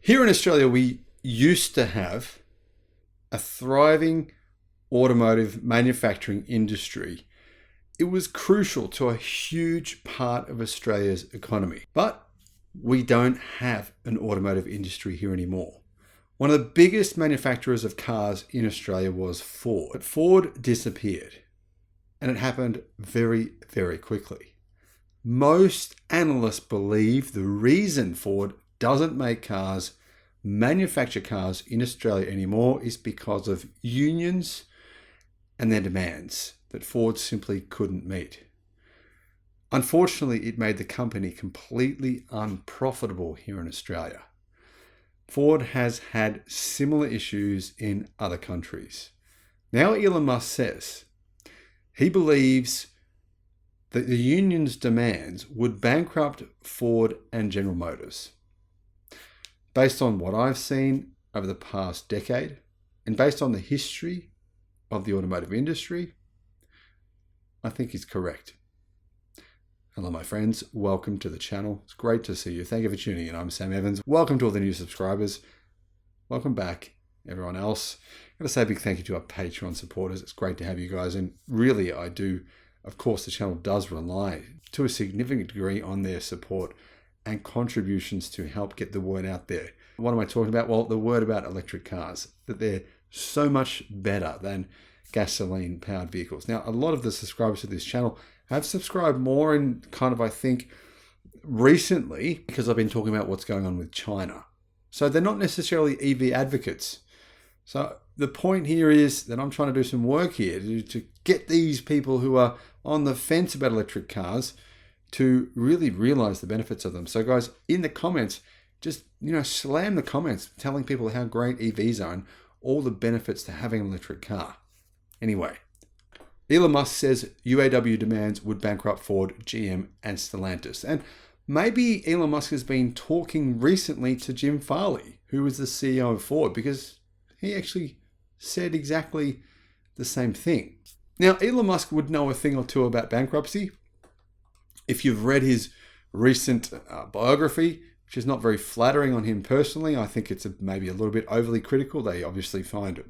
Here in Australia, we used to have a thriving automotive manufacturing industry. It was crucial to a huge part of Australia's economy. But we don't have an automotive industry here anymore. One of the biggest manufacturers of cars in Australia was Ford. But Ford disappeared, and it happened very, very quickly. Most analysts believe the reason Ford doesn't manufacture cars in Australia anymore is because of unions and their demands that Ford simply couldn't meet. Unfortunately, it made the company completely unprofitable here in Australia. Ford has had similar issues in other countries. Now Elon Musk says he believes that the union's demands would bankrupt Ford and General Motors. Based on what I've seen over the past decade, and based on the history of the automotive industry, I think he's correct. Hello, my friends. Welcome to the channel. It's great to see you. Thank you for tuning in. I'm Sam Evans. Welcome to all the new subscribers. Welcome back, everyone else. I'm going to say a big thank you to our Patreon supporters. It's great to have you guys. And really, I do, of course, the channel does rely to a significant degree on their support and contributions to help get the word out there. What am I talking about? Well, the word about electric cars, that they're so much better than gasoline-powered vehicles. Now, a lot of the subscribers to this channel have subscribed more in I think, recently, because I've been talking about what's going on with China. So they're not necessarily EV advocates. So the point here is that I'm trying to do some work here to get these people who are on the fence about electric cars to really realize the benefits of them. So guys, in the comments, just slam the comments telling people how great EVs are and all the benefits to having an electric car. Anyway, Elon Musk says UAW demands would bankrupt Ford, GM, and Stellantis. And maybe Elon Musk has been talking recently to Jim Farley, who is the CEO of Ford, because he actually said exactly the same thing. Now, Elon Musk would know a thing or two about bankruptcy. If you've read his recent biography, which is not very flattering on him personally, I think it's maybe a little bit overly critical. They obviously find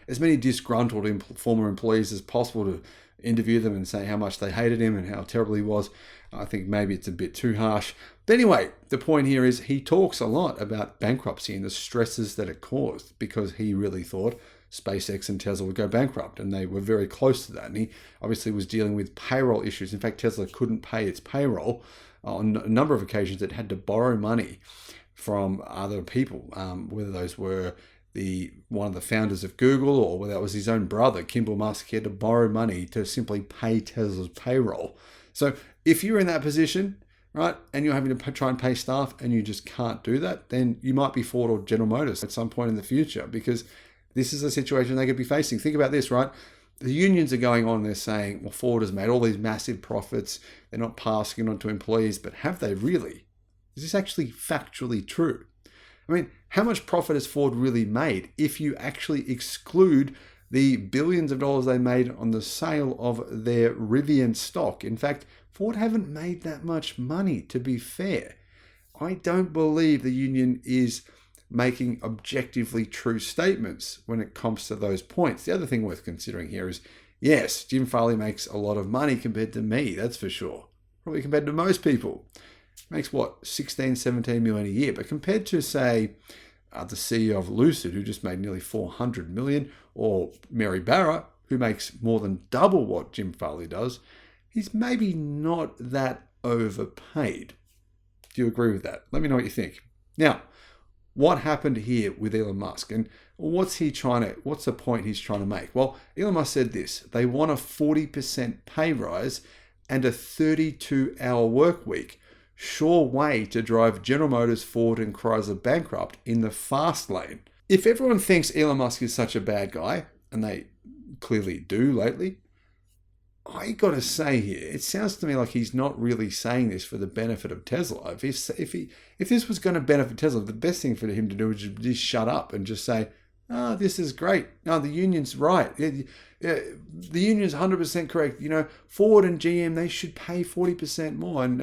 as many disgruntled former employees as possible to interview them and say how much they hated him and how terrible he was. I think maybe it's a bit too harsh. But anyway, the point here is he talks a lot about bankruptcy and the stresses that it caused, because he really thought SpaceX and Tesla would go bankrupt, and they were very close to that. And he obviously was dealing with payroll issues. In fact, Tesla couldn't pay its payroll. On a number of occasions, it had to borrow money from other people, whether those were one of the founders of Google or whether that was his own brother, Kimball Musk. He had to borrow money to simply pay Tesla's payroll. So if you're in that position, right, and you're having to try and pay staff and you just can't do that, then you might be Ford or General Motors at some point in the future, because this is a situation they could be facing. Think about this, right? The unions are going on, they're saying, well, Ford has made all these massive profits. They're not passing it on to employees, but have they really? Is this actually factually true? I mean, how much profit has Ford really made if you actually exclude the billions of dollars they made on the sale of their Rivian stock? In fact, Ford haven't made that much money, to be fair. I don't believe the union is making objectively true statements when it comes to those points. The other thing worth considering here is, yes, Jim Farley makes a lot of money compared to me, that's for sure. Probably compared to most people. Makes what, 16, 17 million a year. But compared to, say, the CEO of Lucid, who just made nearly 400 million, or Mary Barra, who makes more than double what Jim Farley does, he's maybe not that overpaid. Do you agree with that? Let me know what you think. Now, what happened here with Elon Musk, and what's the point he's trying to make? Well, Elon Musk said this: they want a 40% pay rise and a 32-hour work week. Sure way to drive General Motors, Ford, and Chrysler bankrupt in the fast lane. If everyone thinks Elon Musk is such a bad guy, and they clearly do lately, I got to say here, it sounds to me like he's not really saying this for the benefit of Tesla. If this was going to benefit Tesla, the best thing for him to do is just shut up and just say, "Oh, this is great. No, the union's right. The union's 100% correct. Ford and GM, they should pay 40% more." And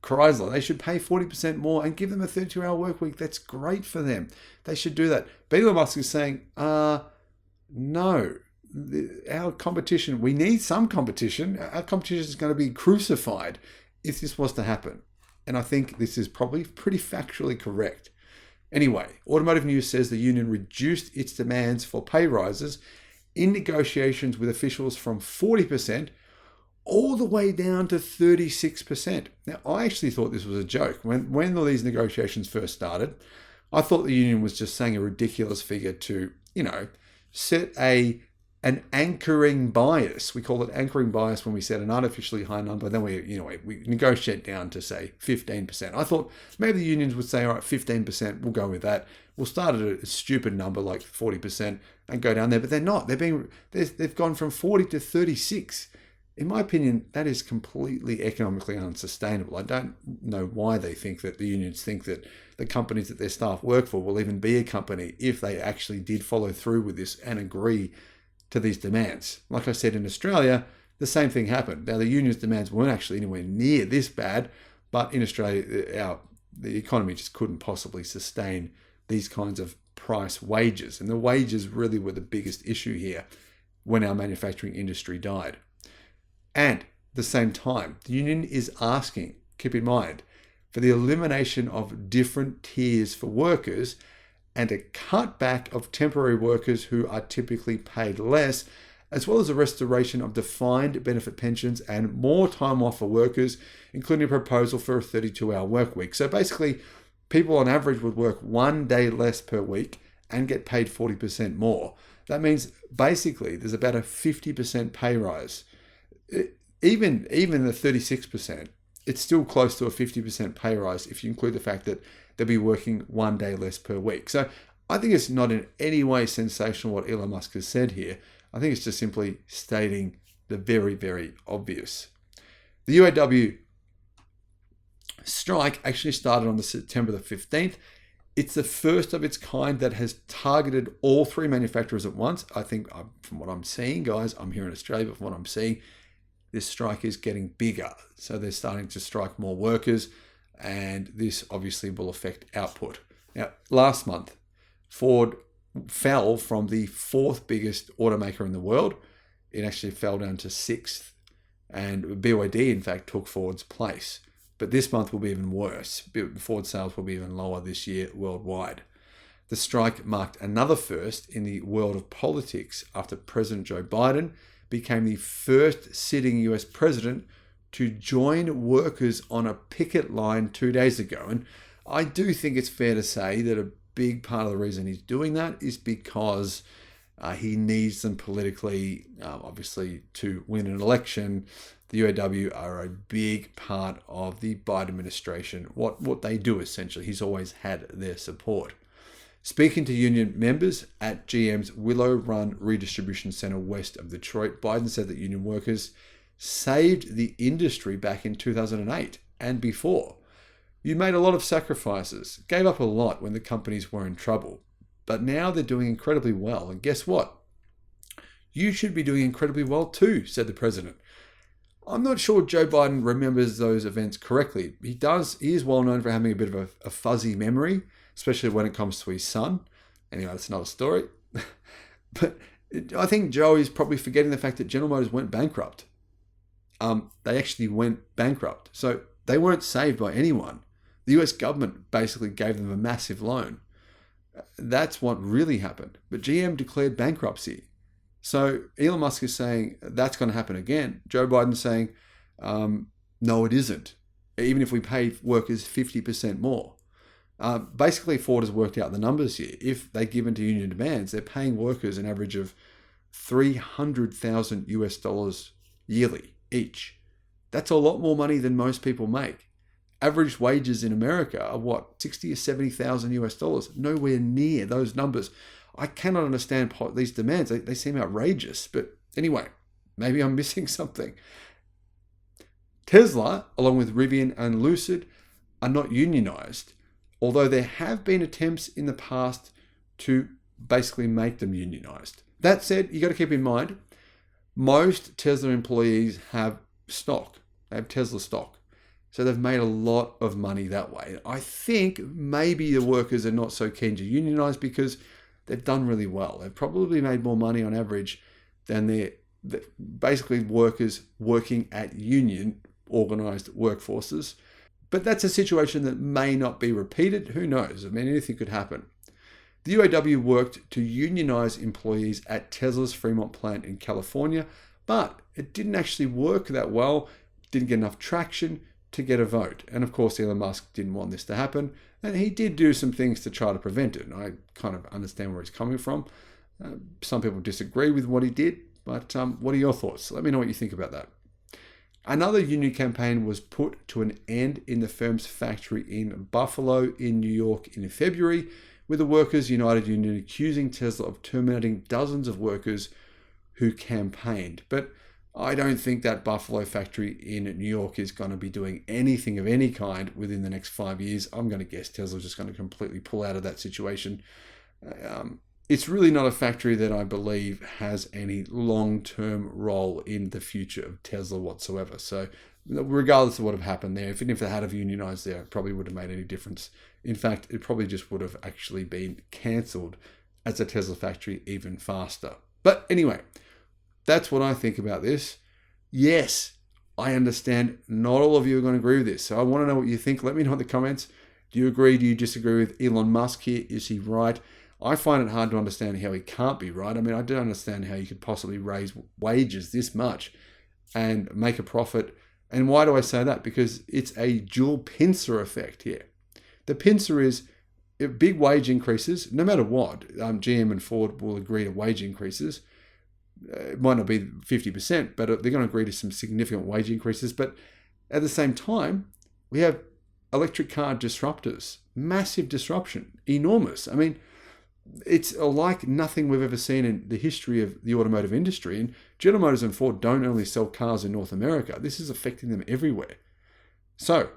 Chrysler, they should pay 40% more and give them a 32-hour work week. That's great for them. They should do that. But Elon Musk is saying, no, our competition, we need some competition. Our competition is going to be crucified if this was to happen. And I think this is probably pretty factually correct. Anyway, Automotive News says the union reduced its demands for pay rises in negotiations with officials from 40% all the way down to 36%. Now, I actually thought this was a joke. When all these negotiations first started, I thought the union was just saying a ridiculous figure to, set an anchoring bias. We call it anchoring bias when we set an artificially high number. Then we negotiate down to, say, 15%. I thought maybe the unions would say, all right, 15%, we'll go with that. We'll start at a stupid number like 40% and go down there. But they're not. They've gone from 40 to 36. In my opinion, that is completely economically unsustainable. I don't know why they think that the unions think that the companies that their staff work for will even be a company if they actually did follow through with this and agree to these demands. Like I said, in Australia, the same thing happened. Now, the union's demands weren't actually anywhere near this bad, but in Australia, the economy just couldn't possibly sustain these kinds of price wages. And the wages really were the biggest issue here when our manufacturing industry died. And at the same time, the union is asking, keep in mind, for the elimination of different tiers for workers and a cutback of temporary workers who are typically paid less, as well as a restoration of defined benefit pensions and more time off for workers, including a proposal for a 32-hour work week. So basically, people on average would work 1 day less per week and get paid 40% more. That means basically there's about a 50% pay rise. Even the 36%, it's still close to a 50% pay rise if you include the fact that they'll be working 1 day less per week. So I think it's not in any way sensational what Elon Musk has said here. I think it's just simply stating the very, very obvious. The UAW strike actually started on September the 15th. It's the first of its kind that has targeted all three manufacturers at once. I think from what I'm seeing, guys, I'm here in Australia, but from what I'm seeing, this strike is getting bigger. So they're starting to strike more workers, and this obviously will affect output. Now, last month, Ford fell from the fourth biggest automaker in the world. It actually fell down to sixth, and BYD, in fact, took Ford's place. But this month will be even worse. Ford sales will be even lower this year worldwide. The strike marked another first in the world of politics after President Joe Biden became the first sitting US president to join workers on a picket line 2 days ago. And I do think it's fair to say that a big part of the reason he's doing that is because he needs them politically, obviously, to win an election. The UAW are a big part of the Biden administration. What they do, essentially, he's always had their support. Speaking to union members at GM's Willow Run Redistribution Center west of Detroit, Biden said that union workers saved the industry back in 2008 and before. You made a lot of sacrifices, gave up a lot when the companies were in trouble, but now they're doing incredibly well. And guess what? You should be doing incredibly well too, said the president. I'm not sure Joe Biden remembers those events correctly. He is well known for having a bit of a fuzzy memory, especially when it comes to his son. Anyway, that's another story. But I think Joe is probably forgetting the fact that General Motors went bankrupt. They actually went bankrupt. So they weren't saved by anyone. The US government basically gave them a massive loan. That's what really happened. But GM declared bankruptcy. So Elon Musk is saying that's going to happen again. Joe Biden's saying, no, it isn't. Even if we pay workers 50% more. Basically, Ford has worked out the numbers here. If they give in to union demands, they're paying workers an average of $300,000 US yearly each. That's a lot more money than most people make. Average wages in America are what, 60 or 70,000 US dollars? Nowhere near those numbers. I cannot understand these demands. They seem outrageous. But anyway, maybe I'm missing something. Tesla, along with Rivian and Lucid, are not unionized, although there have been attempts in the past to basically make them unionized. That said, you got to keep in mind, most Tesla employees have stock. They have Tesla stock. So they've made a lot of money that way. I think maybe the workers are not so keen to unionize because they've done really well. They've probably made more money on average than basically workers working at union organized workforces. But that's a situation that may not be repeated. Who knows? I mean, anything could happen. The UAW worked to unionize employees at Tesla's Fremont plant in California, but it didn't actually work that well, didn't get enough traction to get a vote. And of course, Elon Musk didn't want this to happen, and he did do some things to try to prevent it. And I kind of understand where he's coming from. Some people disagree with what he did, but what are your thoughts? Let me know what you think about that. Another union campaign was put to an end in the firm's factory in Buffalo in New York in February, with the Workers United Union accusing Tesla of terminating dozens of workers who campaigned. But I don't think that Buffalo factory in New York is going to be doing anything of any kind within the next 5 years. I'm going to guess Tesla's just going to completely pull out of that situation. It's really not a factory that I believe has any long-term role in the future of Tesla whatsoever. So regardless of what have happened there, even if they had have unionized there, it probably wouldn't have made any difference. In fact, it probably just would have actually been cancelled as a Tesla factory even faster. But anyway, that's what I think about this. Yes, I understand not all of you are going to agree with this. So I want to know what you think. Let me know in the comments. Do you agree? Do you disagree with Elon Musk here? Is he right? I find it hard to understand how he can't be right. I mean, I don't understand how you could possibly raise wages this much and make a profit. And why do I say that? Because it's a dual pincer effect here. The pincer is big wage increases, no matter what. GM and Ford will agree to wage increases. It might not be 50%, but they're going to agree to some significant wage increases. But at the same time, we have electric car disruptors. Massive disruption. Enormous. I mean, it's like nothing we've ever seen in the history of the automotive industry. And General Motors and Ford don't only sell cars in North America. This is affecting them everywhere. So,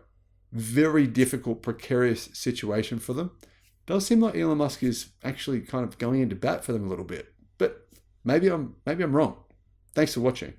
very difficult, precarious situation for them. Does seem like Elon Musk is actually kind of going into bat for them a little bit. But maybe I'm wrong. Thanks for watching.